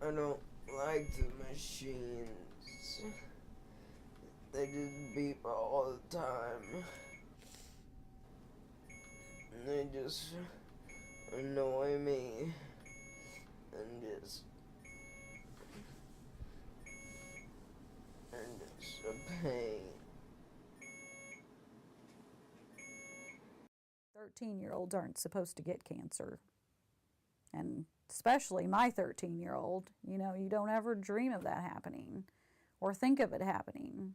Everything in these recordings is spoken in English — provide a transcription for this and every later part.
I don't like the machines. They just beep all the time. And they just annoy me. And just a pain. 13-year-olds aren't supposed to get cancer. And especially my 13-year-old, you know, you don't ever dream of that happening or think of it happening.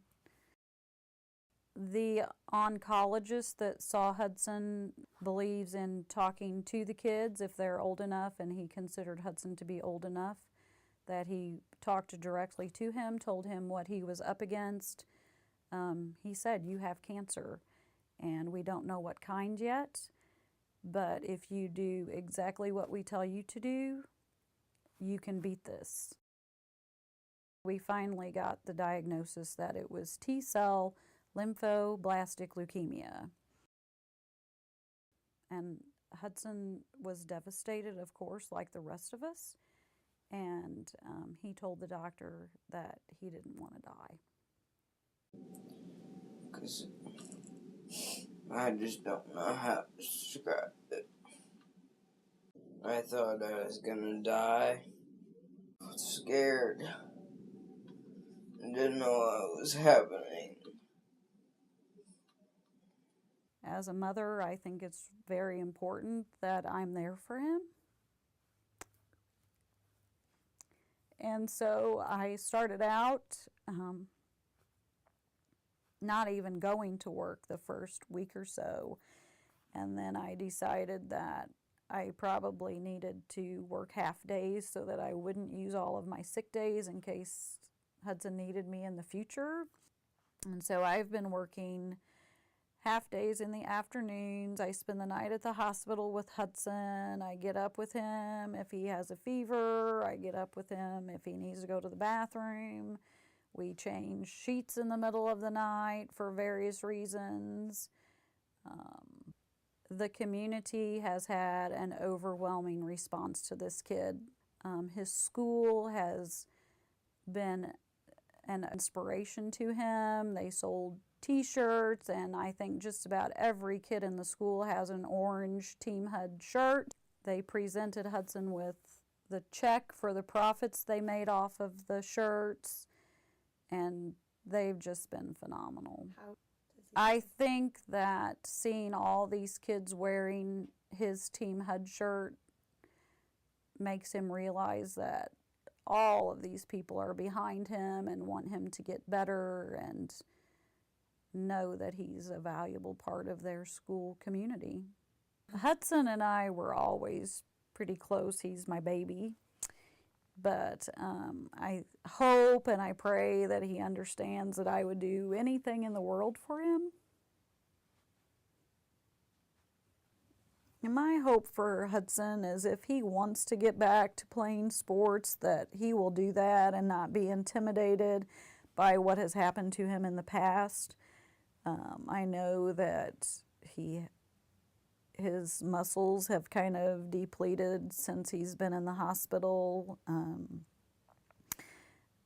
The oncologist that saw Hudsen believes in talking to the kids if they're old enough, and he considered Hudsen to be old enough that he talked directly to him, told him what he was up against. He said, "You have cancer, and we don't know what kind yet, but if you do exactly what we tell you to do, you can beat this." We finally got the diagnosis that it was T-cell lymphoblastic leukemia. And Hudsen was devastated, of course, like the rest of us. And he told the doctor that he didn't want to die. Because I just don't know how to describe it. I thought I was gonna die. I was scared. I didn't know what was happening. As a mother, I think it's very important that I'm there for him. And so I started out not even going to work the first week or so. And then I decided that I probably needed to work half days so that I wouldn't use all of my sick days in case Hudsen needed me in the future. And so I've been working half days in the afternoons. I spend the night at the hospital with Hudsen. I get up with him if he has a fever. I get up with him if he needs to go to the bathroom. We change sheets in the middle of the night for various reasons. The community has had an overwhelming response to this kid. His school has been an inspiration to him. They sold t-shirts, and I think just about every kid in the school has an orange Team Hud shirt. They presented Hudsen with the check for the profits they made off of the shirts, and they've just been phenomenal. I think that seeing all these kids wearing his Team Hud shirt makes him realize that all of these people are behind him and want him to get better and know that he's a valuable part of their school community. Hudsen and I were always pretty close. He's my baby. But I hope and I pray that he understands that I would do anything in the world for him. And my hope for Hudsen is if he wants to get back to playing sports, that he will do that and not be intimidated by what has happened to him in the past. I know that his muscles have kind of depleted since he's been in the hospital.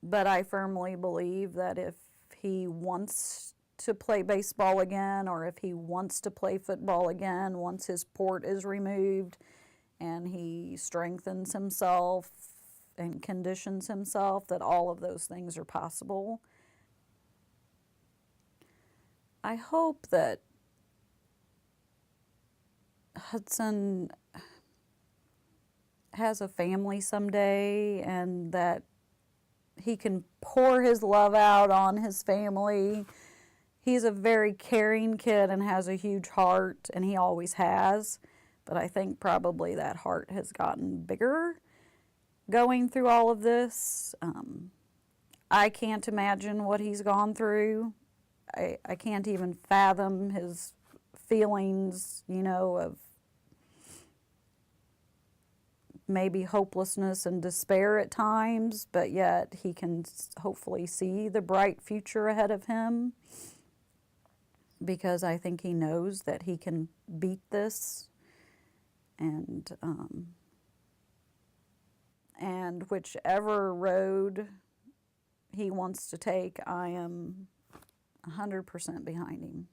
But I firmly believe that if he wants to play baseball again, or if he wants to play football again, once his port is removed and he strengthens himself and conditions himself, that all of those things are possible. I hope that Hudsen has a family someday and that he can pour his love out on his family. He's a very caring kid and has a huge heart, and he always has. But I think probably that heart has gotten bigger going through all of this. I can't imagine what he's gone through. I can't even fathom his feelings, you know, of maybe hopelessness and despair at times, but yet he can hopefully see the bright future ahead of him, because I think he knows that he can beat this. And And whichever road he wants to take, I am 100% behind him.